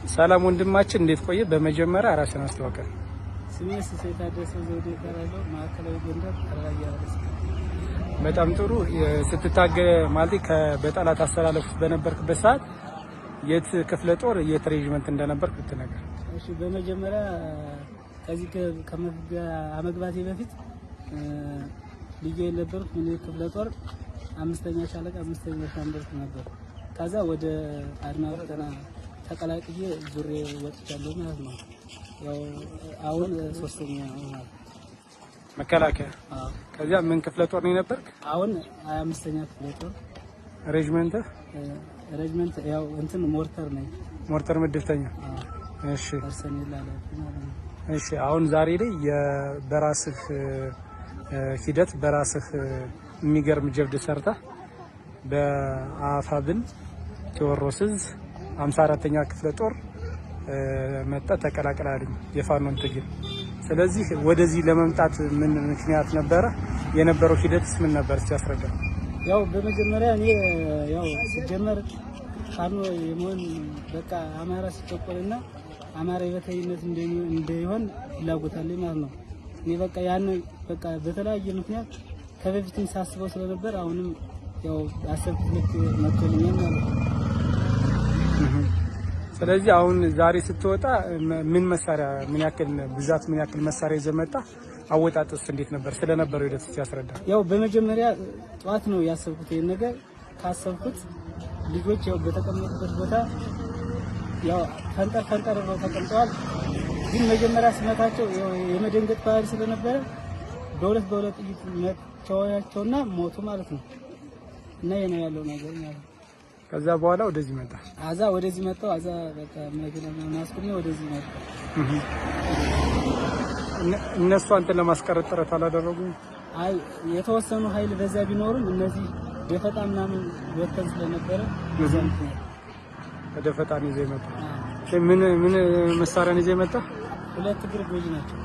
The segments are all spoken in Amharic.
ሰላም ወንድማችን እንዴት ቆየ? በመጀመሪያ ራስን አስተዋውቅ። ስሜ ስሴት አደሰ ዘውዴ ይባላል። ማዕከላዊ ጎንደር አራያ ወረዳ። በጣም ጥሩ። ስትታገል ማለት በጠላት አስተላለፍ በነበርክበት ሰዓት የት ክፍለ ጦር የት ሬጅመንት እንደነበርክ ብትነግር? እሺ፣ በመጀመሪያ ከዚህ ከመግባቴ በፊት ልዩ የነበርኩ ምን ክፍለ ጦር 5ኛ ሻለቃ 5ኛ ሻምበል ነበር። ከዛ ወደ አድማ ብተና ተቀላቅዬ ዙሬ ወጥቻለሁ ማለት ነው። ያው አሁን 3ኛ ነው መከላከያ። ከዚያ ምን ክፍለ ጦር ነው የነበርክ? አሁን 25ኛ ክፍለ ጦር ሬጅመንት ያው እንትን ሞርተር ነኝ። ሞርተር ምድብተኛ። እሺ ፐርሰኔል አለ። እሺ አሁን ዛሬ ላይ በራስህ ሂደት በራስህ የሚገርም ጀብድ ሰርታ በአፋብን ቴዎድሮስ 54ኛ ክፍለ ጦር መጣ ተቀላቅላለኝ የፋኖን ትግል። ስለዚህ ወደዚህ ለመምጣት ምን ምክንያት ነበረ? የነበረው ሂደትስ ምን ነበር? እስቲ ያስረዳ። ያው በመጀመሪያ እኔ ያው ሲጀመር ፋኖ የመሆን በቃ አማራ ሲጨቆልና አማራ የበታይነት እንደሚሆን ፍላጎት አለኝ ማለት ነው። እኔ በቃ ያን በቃ በተለያየ ምክንያት ከበፊትም ሳስበው ስለነበር አሁንም ያው አሰብኩት መጥቶልኛል ማለት ነው። ስለዚህ አሁን ዛሬ ስትወጣ ምን መሳሪያ ምን ያክል ብዛት ምን ያክል መሳሪያ ይዘህ መጣ? አወጣጥስ እንዴት ነበር? ስለነበረው ሂደት እስቲ ያስረዳ። ያው በመጀመሪያ ጧት ነው ያሰብኩት ይሄን ነገር። ካሰብኩት ልጆች ያው በተቀመጡበት ቦታ ያው ፈንጠር ነው ተቀምጠዋል። ግን መጀመሪያ ስመታቸው የመደንገጥ ባህሪ ስለነበረ በሁለት ጥይት መተዋያቸውና ሞቱ ማለት ነው። እና የኔ ያለው ነገር ማለት ነው። ከዛ በኋላ ወደዚህ መጣ። ወደዚህ መጣው። በቃ መኪና ማስቆም ወደዚህ መጣ። እነሱ አንተ ለማስቀረጥ ጥረት አላደረጉም? አይ የተወሰኑ ኃይል በዛ ቢኖርም እነዚህ ደፈጣ ምናምን ወተን ስለነበረ ዘንት ደፈጣን ይዘህ መጣ። ምን መሳሪያን ይዘህ መጣ? 2 እግር ጎጂ ናቸው።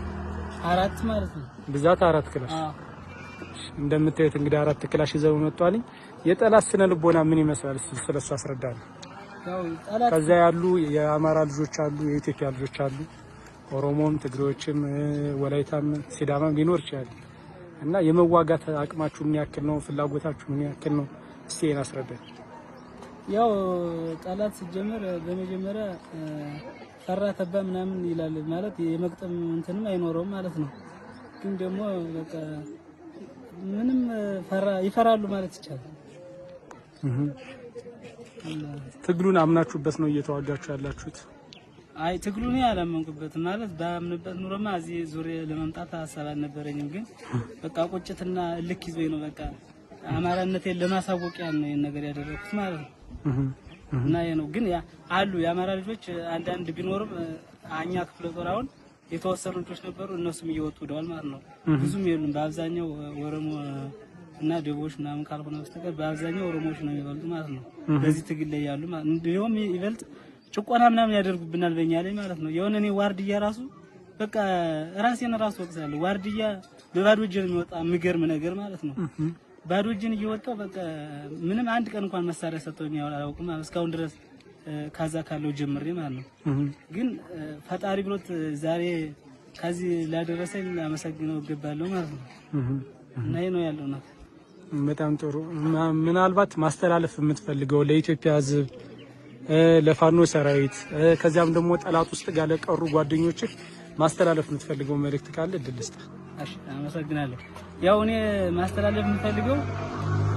4 ማለት ነው። ብዛት 4 ክላሽ። እንደምታዩት እንግዲህ 4 ክላሽ ይዘው መጥቷል። የጠላት ስነ ልቦና ምን ይመስላል? ስለሱ አስረዳለሁ። ያው ጠላት ከዛ ያሉ የአማራ ልጆች አሉ፣ የኢትዮጵያ ልጆች አሉ፣ ኦሮሞም፣ ትግሬዎችም፣ ወላይታም ሲዳማም ሊኖር ይችላል። እና የመዋጋት አቅማችሁ ምን ያክል ነው? ፍላጎታችሁ ምን ያክል ነው? እስቲ ይሄን አስረዳኝ። ያው ጠላት ሲጀመር በመጀመሪያ ፈራ ተባ ምናምን ይላል ማለት የመቅጠም እንትንም አይኖርም ማለት ነው። ግን ደግሞ በቃ ምንም ይፈራሉ ማለት ይቻላል። ትግሉን አምናችሁበት ነው እየተዋጋችሁ ያላችሁት? አይ ትግሉን ያላመንኩበት ማለት ባምንበት ኑሮማ እዚህ ዙሪያ ለመምጣት ሀሳብ አልነበረኝም። ግን በቃ ቁጭትና ልክ ይዞኝ ነው በቃ አማራነቴን ለማሳወቅ ያን ነው ነገር ያደረኩት ማለት ነው። እና ነው ግን አሉ የአማራ ልጆች አንዳንድ ቢኖርም አኛ ክፍለ ጦር አሁን የተወሰኑ ልጆች ነበሩ፣ እነሱም እየወጡ ሄደዋል ማለት ነው። ብዙም የሉም። በአብዛኛው ኦሮሞ እና ደቦች ምናምን ካልሆነ በስተቀር በአብዛኛው ኦሮሞዎች ነው የሚበልጡ ማለት ነው። በዚህ ትግል ላይ ያሉ ማለት እንደውም ይበልጥ ጭቆና ምናምን ያደርጉብናል በእኛ ላይ ማለት ነው። የሆነ እኔ ዋርድያ ራሱ በቃ ራሴን ራሱ ወቅሳለሁ። ዋርድያ በባዶ እጅ ነው የሚወጣ የሚገርም ነገር ማለት ነው። ባዶ እጅን እየወጣው በቃ ምንም አንድ ቀን እንኳን መሳሪያ ሰጥቶኝ አላውቅም እስካሁን ድረስ ካዛ ካለው ጀምሬ ማለት ነው። ግን ፈጣሪ ብሎት ዛሬ ከዚህ ላደረሰኝ አመሰግነው እገባለሁ ማለት ነው። እና ይሄ ነው ያለው ነው። በጣም ጥሩ። ምናልባት ማስተላለፍ የምትፈልገው ለኢትዮጵያ ሕዝብ፣ ለፋኖ ሰራዊት፣ ከዚያም ደግሞ ጠላት ውስጥ ጋር ለቀሩ ጓደኞችህ ማስተላለፍ የምትፈልገው መልእክት ካለ እድል ልስጥህ። እሺ፣ አመሰግናለሁ። ያው እኔ ማስተላለፍ የምፈልገው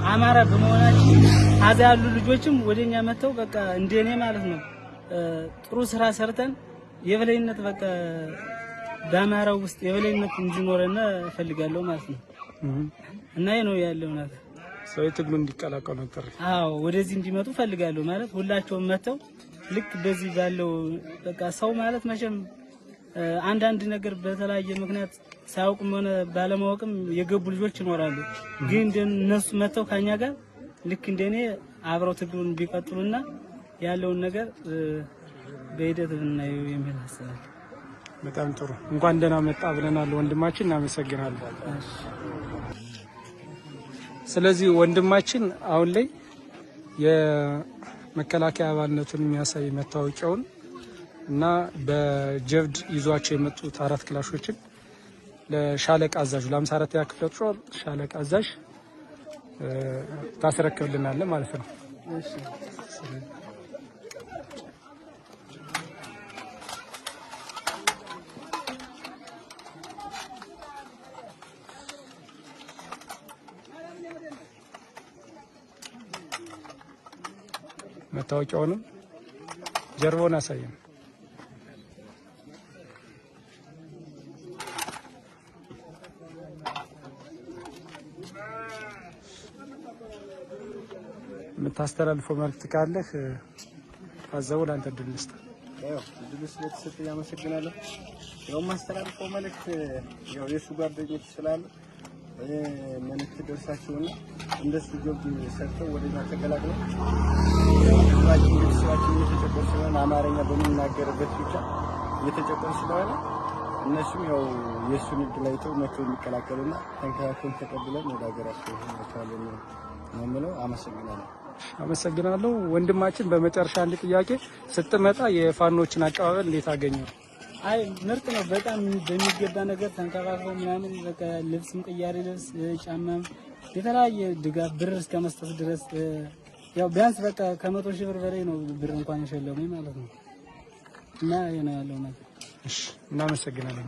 አማራ በመሆናችን አዛ ያሉ ልጆችም ወደኛ መተው በቃ እንደኔ ማለት ነው ጥሩ ስራ ሰርተን የበላይነት በቃ በአማራው ውስጥ የበላይነት እንዲኖርና እፈልጋለሁ ማለት ነው። እና ይሄ ነው ያለው ነገር። ሰው ትግሉ እንዲቀላቀሉ ነበር። አዎ ወደዚህ እንዲመጡ እፈልጋለሁ ማለት ሁላቸውም መተው ልክ በዚህ ባለው በቃ ሰው ማለት መቼም አንዳንድ ነገር በተለያየ ምክንያት ሳያውቁም ሆነ ባለማወቅም የገቡ ልጆች ይኖራሉ። ግን እነሱ መተው ከኛ ጋር ልክ እንደኔ አብረው ትግሉን ቢቀጥሉና ያለውን ነገር በሂደት እናየው የሚል ሀሳብ። በጣም ጥሩ። እንኳን ደህና መጣ ብለናል ወንድማችን፣ እናመሰግናለን። ስለዚህ ወንድማችን አሁን ላይ የመከላከያ አባልነቱን የሚያሳይ መታወቂያውን እና በጀብድ ይዟቸው የመጡት 4 ክላሾችን ለሻለቃ አዛዡ ለ54ኛ ክፍለ ጦር ሻለቃ አዛዥ ታስረክብልናለህ ማለት ነው። እሺ መታወቂያውንም ጀርባውን አሳየን። የምታስተላልፈው መልዕክት ካለህ ታዘው ለአንተ እድል ልስጥ። ያው እድል ስለተሰጠኝ አመሰግናለሁ። ያው ማስተላልፈው መልዕክት ያው የሱ ጓደኞች ስላሉ መልዕክት ደርሳቸውና እንደሱ ጆብ ሰርተው ወደዛ ተቀላቅለው ያው ቤተሰባችን እየተጨቆረ ስለሆነ አማርኛ በምንናገርበት ብቻ እየተጨቆረ ስለሆነ እነሱም ያው የሱን እድል አይተው መጥተው የሚቀላቀሉና ተንከባክበን ተቀብለን ወደ ሀገራቸው እንመጣለን ነው የምለው። አመሰግናለሁ ወንድማችን። በመጨረሻ አንድ ጥያቄ፣ ስትመጣ የፋኖችን አቀባበል እንዴት አገኘው? አይ ምርጥ ነው። በጣም በሚገባ ነገር ተንከባክበው ምናምን በቃ ልብስም ቅያሬ ልብስ ጫማም የተለያየ ድጋፍ ብር እስከ መስጠት ድረስ ያው ቢያንስ በቃ ከ100,000 ብር በላይ ነው ብር እንኳን የሸለሙኝ ማለት ነው። እና ይሄ ነው ያለው ነገር። እሺ እናመሰግናለን።